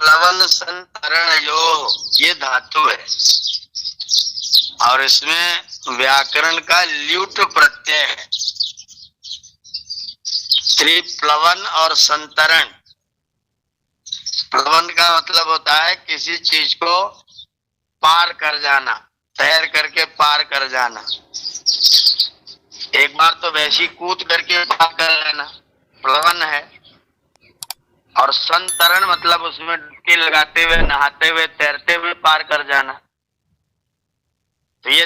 प्लवन संतरणयोः ये धातु है और इसमें व्याकरण का ल्यूट प्रत्यय है। त्रिप्लवन और संतरण, प्लवन का मतलब होता है किसी चीज को पार कर जाना, तैर करके पार कर जाना। एक बार तो वैसी कूद करके पार कर लेना प्लवन है। और संतरण मतलब उसमें डुबकी लगाते हुए, नहाते हुए, तैरते हुए पार कर जाना। तो ये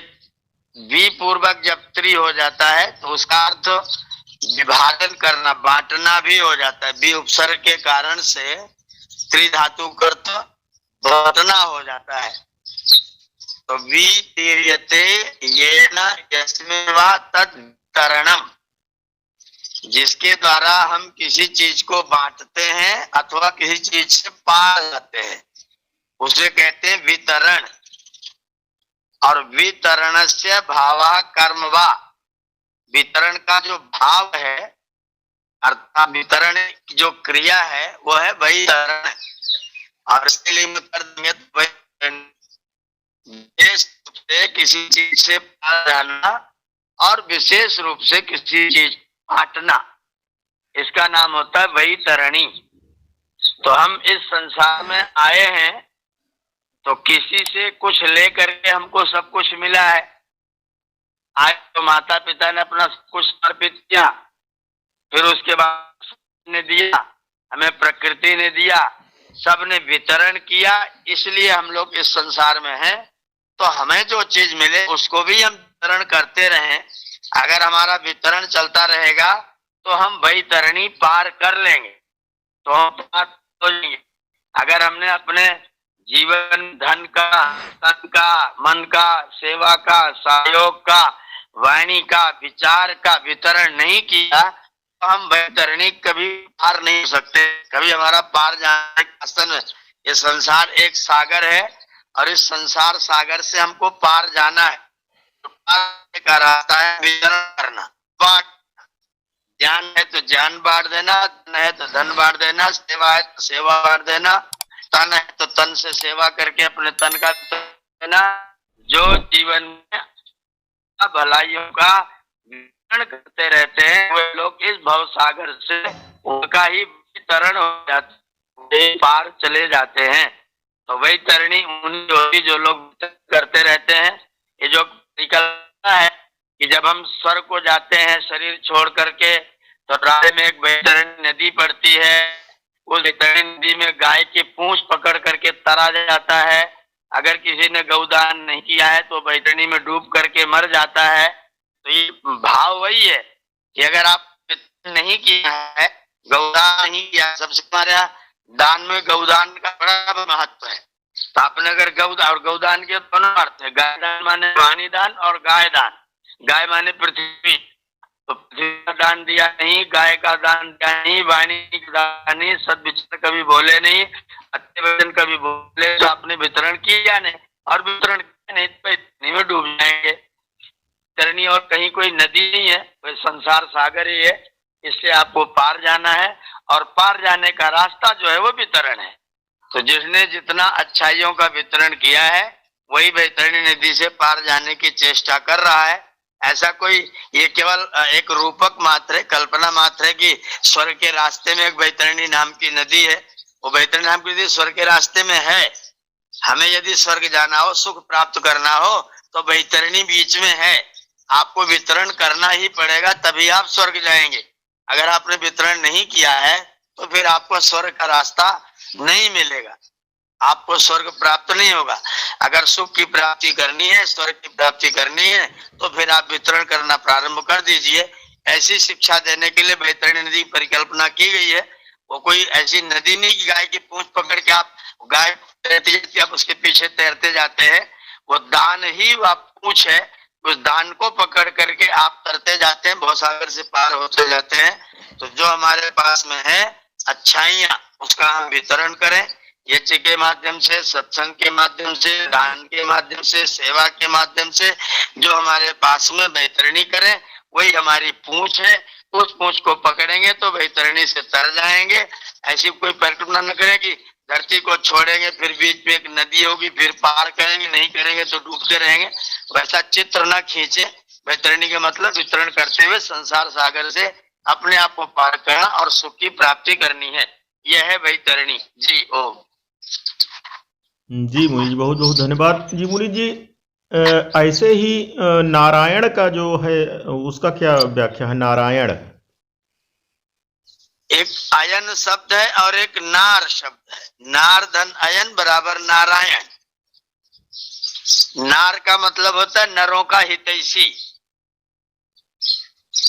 वी पूर्वक जब त्रि हो जाता है तो उसका अर्थ विभाजन करना, बांटना भी हो जाता है। वी उपसर्ग के कारण से त्रिधातु का अर्थ बांटना हो जाता है। तो वी तीर्यते येन यस्मिन् वा तद्वितरणम्, जिसके द्वारा हम किसी चीज को बांटते हैं अथवा किसी चीज से पार जाते हैं, उसे कहते हैं वितरण। और वितरणस्य भावः कर्म वा, वितरण का जो भाव है अर्थात वितरण की जो क्रिया है वो है वितरण। और इसके लिए मैं कर देंगे विशेष रूप से किसी चीज से पार जाना और विशेष रूप से किसी चीज बांटना, इसका नाम होता है वैतरणी। तो हम इस संसार में आए हैं तो किसी से कुछ लेकर के हमको सब कुछ मिला है। आज तो माता पिता ने अपना कुछ अर्पित किया, फिर उसके बाद ने दिया, हमें प्रकृति ने दिया, सबने वितरण किया, इसलिए हम लोग इस संसार में हैं। तो हमें जो चीज मिले उसको भी हम वितरण करते रहें। अगर हमारा वितरण चलता रहेगा तो हम वैतरणी पार कर लेंगे, तो हम पार हो जाएंगे। अगर हमने अपने जीवन धन का, तन का, मन का, सेवा का, सहयोग का, वाणी का, विचार का वितरण नहीं किया तो हम वैतरणी कभी पार नहीं हो सकते। कभी हमारा पार जाने का आसन, ये संसार एक सागर है और इस संसार सागर से हमको पार जाना है। तो पार का रास्ता है वितरण करना, बांट। ज्ञान है तो ज्ञान बांट देना, धन है तो धन बांट देना, सेवा है तो सेवा बांट देना, तन है तो तन से सेवा करके अपने तन का देना। जो जीवन में भलाइयों का वितरण करते रहते हैं वे लोग इस भव सागर से उनका ही वितरण हो जाता है, पार चले जाते हैं। तो वैतरणी उन जो लोग करते रहते हैं। ये जो निकलता है कि जब हम स्वर्ग को जाते हैं शरीर छोड़ करके तो रास्ते में एक वैतरणी नदी पड़ती है। उस वैतरणी नदी में गाय की पूंछ पकड़ करके तरा जाता है। अगर किसी ने गौदान नहीं किया है तो वैतरणी में डूब करके मर जाता है। तो ये भाव वही है कि अगर आप नहीं किया है, गौदान नहीं किया, सबसे हमारे दान में गौदान का बड़ा महत्व है। तो आपने अगर गौदान के दोनों अर्थ है, गाय दान माने वाणी दान और गाय दान। गाय माने पृथ्वी, तो पृथ्वी का दान दिया नहीं, गाय का दान दिया नहीं, वाणी का दान नहीं, सद्विचार कभी बोले नहीं, अच्छे वचन कभी बोले तो आपने वितरण किया नहीं, और वितरण नहीं तो इतनी में डूब जाएंगे। तरनी और कहीं कोई नदी नहीं है, कोई संसार सागर ही है। इससे आपको पार जाना है और पार जाने का रास्ता जो है वो वितरण है। तो जिसने जितना अच्छाइयों का वितरण किया है वही वैतरणी नदी से पार जाने की चेष्टा कर रहा है। ऐसा कोई ये केवल एक रूपक मात्र है, कल्पना मात्र है कि स्वर्ग के रास्ते में एक वैतरणी नाम की नदी है। वो वैतरणी नाम की नदी स्वर्ग के रास्ते में है। हमें यदि स्वर्ग जाना हो, सुख प्राप्त करना हो तो वैतरणी बीच में है। आपको वितरण करना ही पड़ेगा तभी आप स्वर्ग जाएंगे। अगर आपने वितरण नहीं किया है तो फिर आपको स्वर्ग का रास्ता नहीं मिलेगा, आपको स्वर्ग प्राप्त नहीं होगा। अगर सुख की प्राप्ति करनी है, स्वर्ग की प्राप्ति करनी है तो फिर आप वितरण करना प्रारंभ कर दीजिए। ऐसी शिक्षा देने के लिए वैतरणी नदी की परिकल्पना की गई है। वो कोई ऐसी नदी नहीं कि गाय की पूंछ पकड़ के आप गाय तैरती आप उसके पीछे तैरते जाते हैं। वो दान ही आप पूंछ है, उस दान को पकड़ करके आप तरते जाते हैं, भवसागर से पार होते जाते हैं। तो जो हमारे पास में है अच्छाइयां उसका हम वितरण करें, यज्ञ के माध्यम से, सत्संग के माध्यम से, दान के माध्यम से, सेवा के माध्यम से जो हमारे पास में वैतरणी करें वही हमारी पूंछ है। उस पूंछ को पकड़ेंगे तो वैतरणी से तर जाएंगे। ऐसी कोई परिकल्पना न करें कि धरती को छोड़ेंगे, फिर बीच में एक नदी होगी, फिर पार करेंगे, नहीं करेंगे तो डूबते रहेंगे। वैसा चित्र न खींचे। वैतरणी के मतलब वितरण करते हुए संसार सागर से अपने आप को पार करना और सुख की प्राप्ति करनी है, यह है वैतरणी। जी ओम। जी मुनि जी, बहुत बहुत धन्यवाद। जी मुनि जी, ऐसे ही नारायण का जो है उसका क्या व्याख्या है? नारायण एक अयन शब्द है और एक नार शब्द है। नार धन अयन बराबर नारायण। नार का मतलब होता है नरों का हितैषी।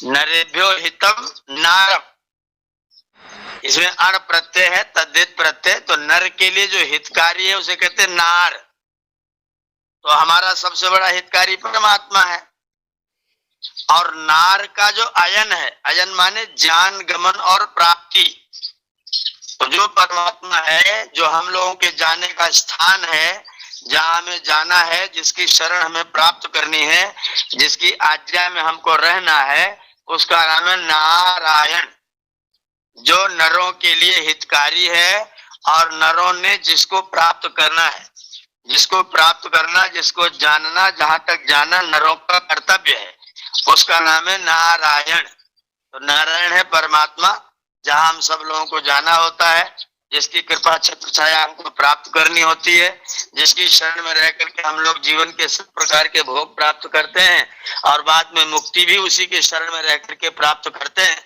नरेभ्यो हितम नारम, इसमें अण प्रत्यय है, तद्धित प्रत्यय। तो नर के लिए जो हितकारी है उसे कहते हैं नार। तो हमारा सबसे बड़ा हितकारी परमात्मा है। और नार का जो अयन है, अयन माने ज्ञान गमन और प्राप्ति। तो जो परमात्मा है, जो हम लोगों के जाने का स्थान है, जहां हमें जाना है, जिसकी शरण हमें प्राप्त करनी है, जिसकी आज्ञा में हमको रहना है, उसका नाम है नारायण, जो नरों के लिए हितकारी है। और नरों ने जिसको प्राप्त करना है, जिसको प्राप्त करना, जिसको जानना, जहां तक जाना नरों का कर्तव्य है, उसका नाम है नारायण। तो नारायण है परमात्मा, जहां हम सब लोगों को जाना होता है, जिसकी कृपा छत्र छाया हमको प्राप्त करनी होती है, जिसकी शरण में रह करके हम लोग जीवन के सब प्रकार के भोग प्राप्त करते हैं और बाद में मुक्ति भी उसी के शरण में रह करके प्राप्त करते हैं।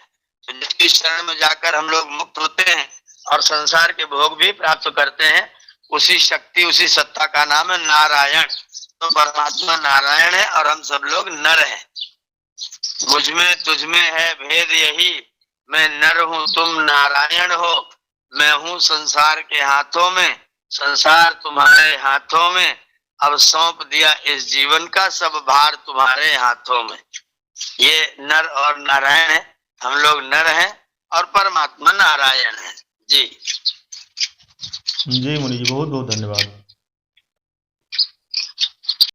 तो जिसकी शरण में जाकर हम लोग मुक्त होते हैं और संसार के भोग भी प्राप्त करते हैं, उसी शक्ति, उसी सत्ता का नाम है नारायण। तो परमात्मा नारायण है और हम सब लोग नर हैं। मुझ में तुझ में है भेद यही, मैं नर हूं तुम नारायण हो। मैं हूं संसार के हाथों में, संसार तुम्हारे हाथों में। अब सौंप दिया इस जीवन का सब भार तुम्हारे हाथों में। ये नर और नारायण है। हम लोग नर हैं और परमात्मा नारायण है। जी जी मुनि जी, बहुत बहुत धन्यवाद।